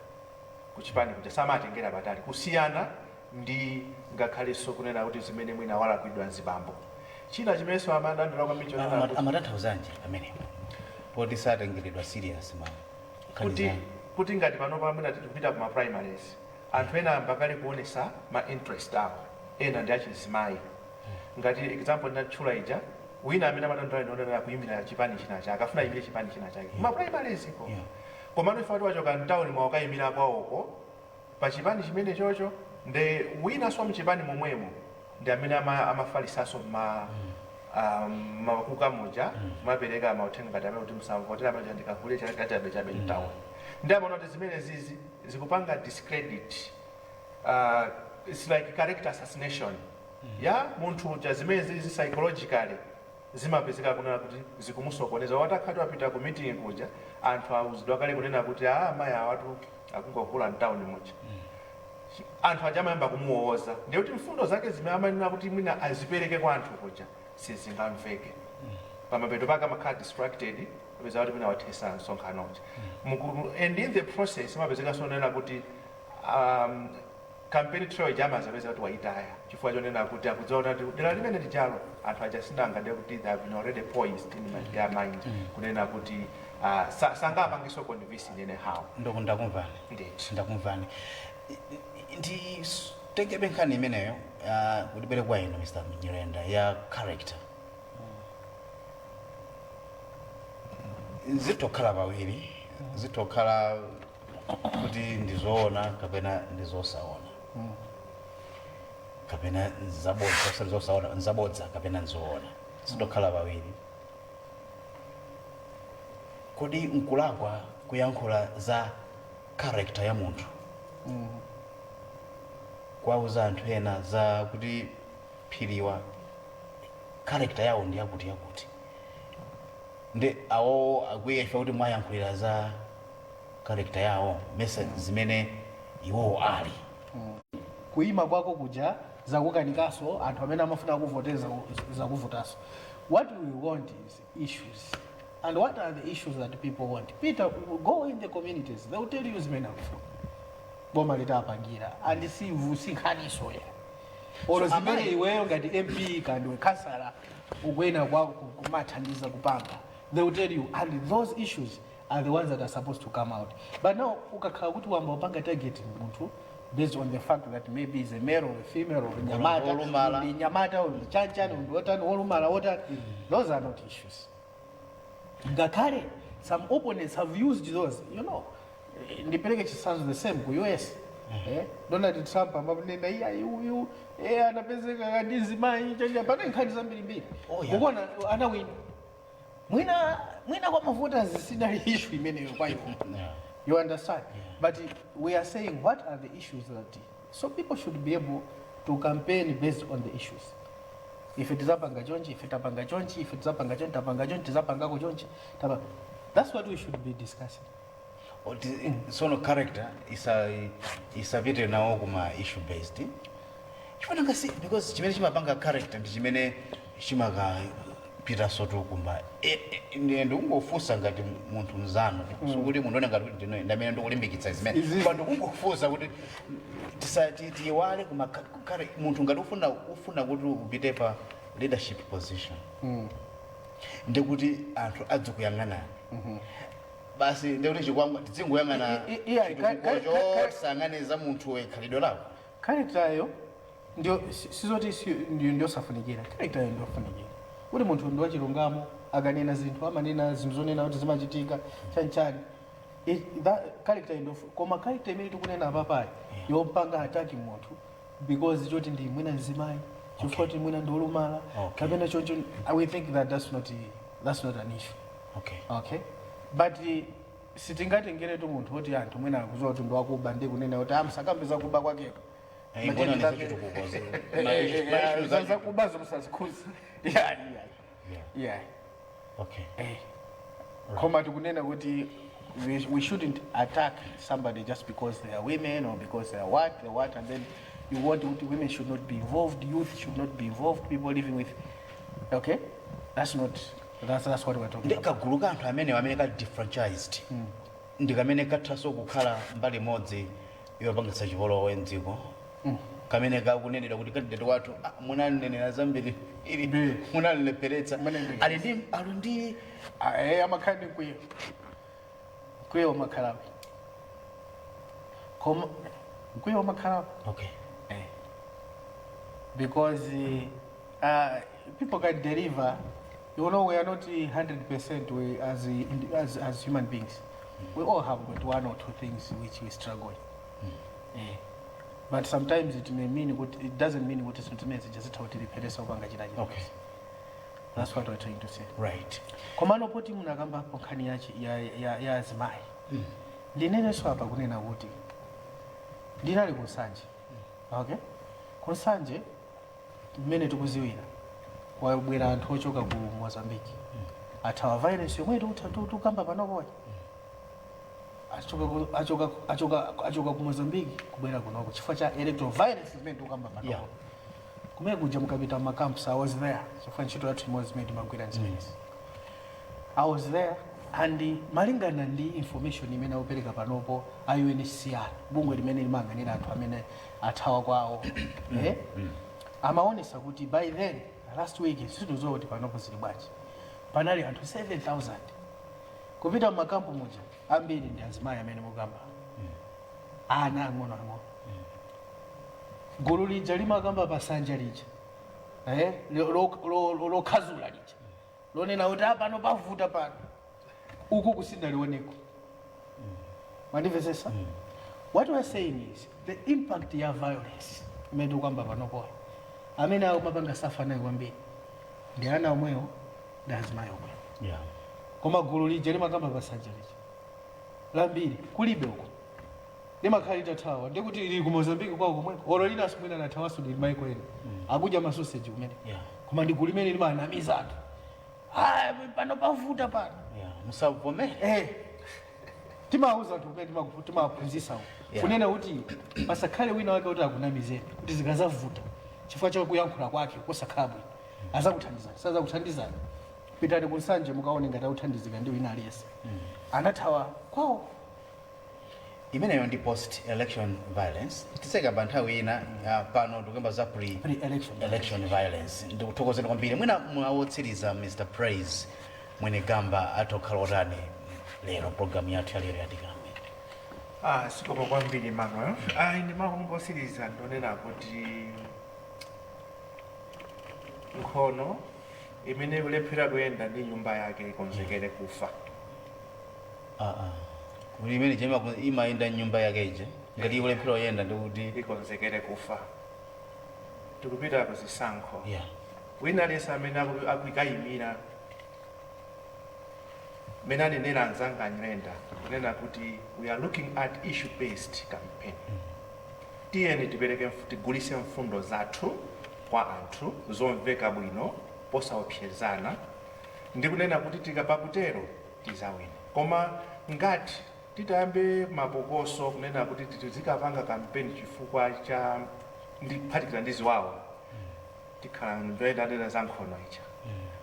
kuchipani kuja samatengera patali kusiyana ndi ngakhalenso kunena kuti zimene mwina walakwidwa nzibambo. China chimenso amadando la kwambiri chonena amatanthauzaje amenepo poti satengeredwa serious kuti ngati pano pamene tikupita kuma primaries anthu ena ambakale kuonesa ma interest awo ena ndi achizimayi. Ngati example ndinatchula ija wina amene amadando inoonera kuyimira chipani china chake akafuna yimire chipani china chake kuma primaries iko komano ifati wachoka mtawuni mwa wakayimira kwawoko pa chipani chimene chocho nde wina so mchipani momwemo ndi amene amafalisaso makuka muja mapereka mauthenga ngati amene kuti musamvotera amene ndikahule chakati abechabe mtawuni. Ndi amaona kuti zimene zizi zikupanga discredit. It's like character assassination. Munthu uja zimene zizi psychologically zimapezeka kunena kuti zikumusokoneza watakhati wapita ku meeting kuja anthu auzidwa kale kunena kuti amayi awatu akungokula mtawuni muja anthu aja amayamba kumuwoza ndiye kuti mfundo zake zimene amanena kuti mwina azipereke kwa anthu kuja sizingamveke pamapeto pake amakhala distracted apeza kuti mwina wathesa msonkhano uja and in the process imapezeka sonena kuti campaign trail ija amazapeza kuti waitaya chifukwa chonena kuti akudziona kuti dera limene lijalo anthu aja sindangade kuti they have been already poised in their mind kunena kuti sangapangiso convince anyhow. Ndakumvani ndi tengebe nkhani imeneyo kutibere kwa ino Mr. Nyirenda ya character zitokhala pawiri zitokhala kuti ndizoona kapena ndizosaona kapena nzabodza kapena nzoona zitokhala pawiri. Kodi nkulakwa kuyankhula za character ya munthu kwauza anthu ena za kuti phiriwa character yawo ndi yakuti ndi awo akwiye ife kuti mwayankhulira za character yawo message zimene iwowo ali kuima kwako kuja zakukanikaso anthu amene amafuna kuvoteza zakuvotaso What we want is issues. And what are the issues that people want? Peter, go in the communities. They will tell you zimene akufa. Boma litapangira. And see nkhaniso ya. Olo zimene iweyo ngati MP kandi kansala ukwena kwa kumathandiza kupanga. They will tell you, and those issues are the ones that are supposed to come out. But now ukakhala kuti wamba upanga target munthu based on the fact that maybe is a male or a female or Nyamata or Chanchan or Olumala. Those are not issues. Ngakare, some opponents have used those, you know. Ndipeleke chisanzo the same ku US. Donald Trump amabunenda you anapezeka kandizi mai chanja pano nkhani zambiri. Ukona ana win. Mwina kwa mafuta zisina issue imeneyo kwa hivyo. You understand? But we are saying what are the issues that so people should be able to campaign based on the issues. If it is apanga jonji, if it apanga jonji, if it is apanga jonji, tapanga jonji, tapanga ko jonji. That's what we should be discussing. So no character is a bit now kuma issue based. Chifana see because chimene chimapanga character ndi chimene chimaga Peter Soto kumba ndiye ungofusa ngati munthu mzano kuti munthu onanga kuti ndamene ndikulimbikitsa zimene kwanto kungofusa kuti tisati wale kuma munthu ngati ufuna kuti upite pa leadership position ndikuti anthu adzikuyang'ana basi ndikuti chikwangwa tidzingoyang'ana sang'ane za munthu wekhalidwe lako character ndio sizoti ndio safunikira character ndio funikira uli munthu ndo wachilungamo akanena zinthu amanena zinthu zonena kuti zimachitika chanchani that character ndo koma character imene tikunena apapai yopanga ataki munthu because choti ndi mwina nzimayi chifoti mwina ndi olumala kapena choncho we think that that's not an issue. Okay but sitingatengere tu munthu oti anthu mwina akuzowa kuti ndo akuba ndi kunena kuti amsakambeza kuba kwakeko sasa kubazo msazikhuza yeah okay koma tikunena kuti we shouldn't attack somebody just because they are women or because they are what and then you want women should not be involved, youth should not be involved, people living with that's what we're talking about. Ndikaguluka anthu amene ka diffranchised ndikamene kathaso kukhala mbali modzi yopangitsa chipolowe mdziko kamene kakunenera kuti kandidate wathu munanenera zambiri ili munaleperetsa ali ndi amakhani kwiyo makhalapi koma kwiyo makhalapi because people can deliver. You know, we are not 100% we as human beings. We all have got one or two things which we struggle with. But sometimes it may mean it doesn't mean what it's not meant. It's just how to repair okay. That's what we're trying to say. Right. Komano poti munagamba hapo kani ya azimai. Linene swapa kunena kuti. Ndinali kusanje. Okay? Kusanje mmene tikuziwira. Wabwera anthu ochoka ku Mozambique. Athawa violence yomwe tukamba panopo. Achoka ku Mozambique kubwera kunoko chifukwa cha electoral violence imene tukamba panopo. Kumene kuja mukapita camps. I was there. Chifukwa ntchito yathu was made magwira nzimezi. I was there and malingana ndi information imene upereka panopo UNHCR bungwe limene limang'anira anthu amene athawa kwawo. Amaonesa kuti by then last week situzowa kuti panopo zili bwanji panali anthu 7,000 kupita mumakampu muja ambiri ndi azimayi amene mukamba ana ang'ono gulu lija limakamba pasanja lija lokhazula lija lonena kuti apano pavuta pano uku kusinalioneko mandimvesesa. What we are saying is the impact ya violence imene ukamba panopo amene awo mapanga safanayo kwambiri ndi ana omwewo ndi azimayi omwewo koma gulu lija limakamba pasanja lija lambiri kulibe uko limakhala litathawa ndikuti lili ku Mozambique kwawo komweko olo linaso mwina nathawaso lili maiko ena akudya masoseji kumene koma ndi gulu limene limanamiza anthu pano pavuta pano musavomere timauza anthu kumene timawaphunzitsa kunena kuti pasakhale wina wake kuti akunamizeni kuti zikazavuta chifukwa cha kuyankhula kwake kusakhala bwino azakuthandizani sazakuthandizani pitani kunsanje mukaone ngati akuthandizika ndi wina aliyense anathawa kwawo. Imeneyo ndi post election violence tiseka nthawi ina pano tikuyamba za pre election violence. Ndikuthokozeni kwambiri mwina mwawotsiriza Mr. Praise mwene gamba atokhala otani lero programu yathu yalero yatikambe. Sikoma kwambiri Emmanuel. Ine makumbosiriza ndonena kuti nkhono imene kulephera kuyenda ndi nyumba yake ikonzekere kufa. Kuti imene chema imayenda nyumba yake ije ngati kulephera kuyenda ndikuti ikonzekere kufa. Tikupita ku zisankho. Wina aliyense amene akuyimira mena nenera anzanga Nyirenda kunena kuti we are looking at issue based campaign. Tiyeni tipereke tigulise mfundo zathu kwa anthu zomveka bwino posaopsezana ndi kunena kuti tikapakutero tizawina. Koma ngati titayambe mapokoso kunena kuti tizikapanga campaign chifukwa cha particular ndiziwawo tikhala ndoyenda za nkhono icha.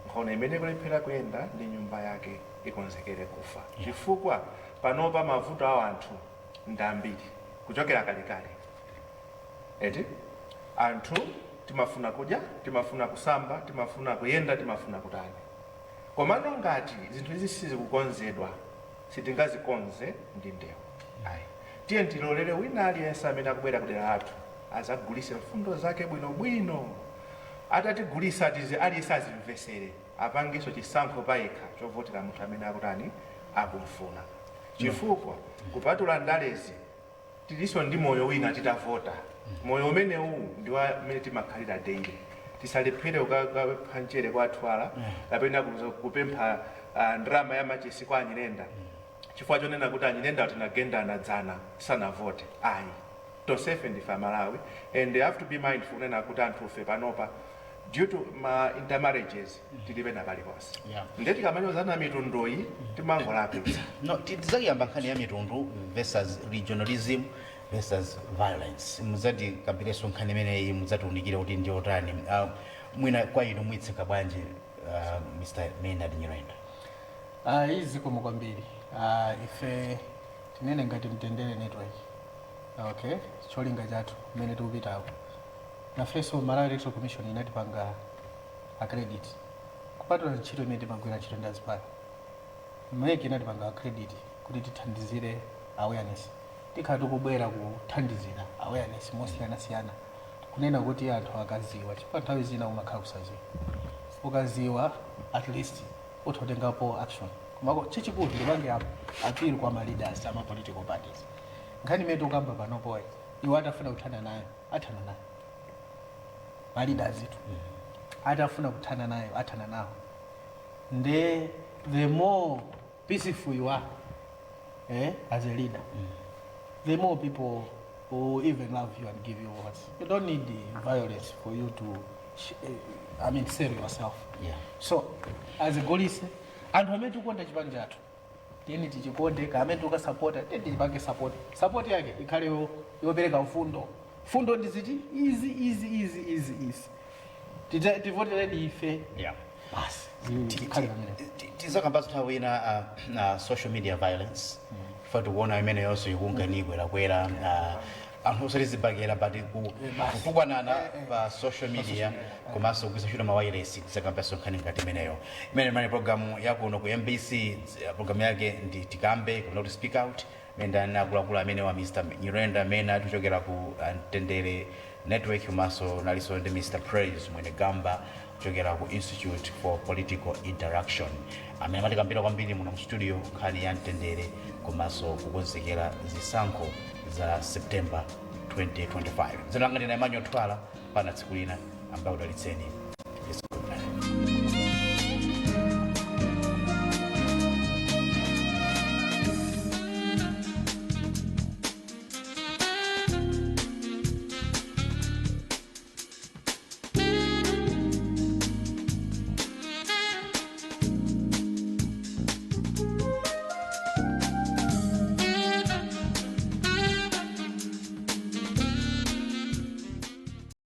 Nkhono imene kulephera kuyenda ndi nyumba yake ikonzekere kufa. Chifukwa panopa mavuto a anthu ndambiri kuchokera kalekale. Anthu timafuna kudya, timafuna kusamba, timafuna kuyenda, timafuna kutani. Komano ngati zinthu izi sizikukonzedwa sitingazikonze ndi ndewu. Tiye tilolere wina aliyense amene akubwera kudera athu azagulise mfundo zake bwinobwino. Atatigulisa atize aliyense azimvesere apangiso chisankho payekha chovotera munthu amene akutani akumfuna. Chifukwa kupatula ndalezi tiliso ndi moyo wina titavota. Moyo umenewu ndi amene timakhalira daily. Tisalephere ukapempha njere kwa atwala kapena kupempha ndrama ya machesi kwa Anyirenda. Chifukwa chonena kuti Anyirenda tinagenda anadzana sanavote. Tonsefe ndife Malawi and they have to be mindful kunena kuti anthu ufe panopa due to intermarriages tilibe napaliponse. Ndeti kamanyozana mitunduyi timangolapitsa. No, tizakuyamba nkhani ya mitundu versus regionalism versus violence. Muzati kambireso nkhani imeneyi muzatiunikire kuti ndi otani. Mwina kwa inu mwitseka bwanji Mr. Maynard Nyirenda. Izi koma kwambiri. Ife tinene ngati mtendere network. Okay, cholinga chathu mmene tikupitako. Nafenso Malawi Electoral Commission inatipanga accredit. Kupatula ntchito imene timagwira ntchito ndi azipani. Mmeke inatipanga accredit kuti tithandizire awareness. Tikhala tikubwera kuthandizira awareness mosiyanasiyana. Kunena kuti anthu akaziwa chifukwa nthawi zina umakhala kusaziwa. Ukaziwa at least uthotengapo action. Komako chachikulu ndipange appeal kwa ma leaders ama political parties. Nkhani imene tikukamba panopo iwo atafuna kuthana nayo athana nayo. Ma leaders itu atafuna kuthana nayo athana nawo. The more peaceful you are as a leader, the more people will even love you and give you words. You don't need the violence for you to sell yourself. So as a golise anthu amene tikukonda chipani chathu tiyeni tichikonde kamene tukasapota tipange support yake ikhale yopereka mfundo ndiziti easy tivotereni ife basi tizakamba nthawi ina na social media violence for kuona imene yonso ikunganigwera kwera anthu osatizibakera but kutukwanana pa social media komanso kugwiritsa ntchito ma wireless tizakambanso nkhani ngati imeneyo. Imene mali programu yakuno ku MBC programu yake ndi tikambe kapena kuti speak out menda nakulakulu amene wa Mr. Nyirenda Maynard kuchokera ku Mtendere network komanso nalinso ndi Mr. Praise mwene gamba kuchokera ku Institute for Political Interaction amene amatikambira kwambiri muno mu studio nkhani ya mtendere komanso kukonzekera zisankho za September 2025. Zina ngati na Emmanuel Twala pana tsiku lina ambaye udalitseni.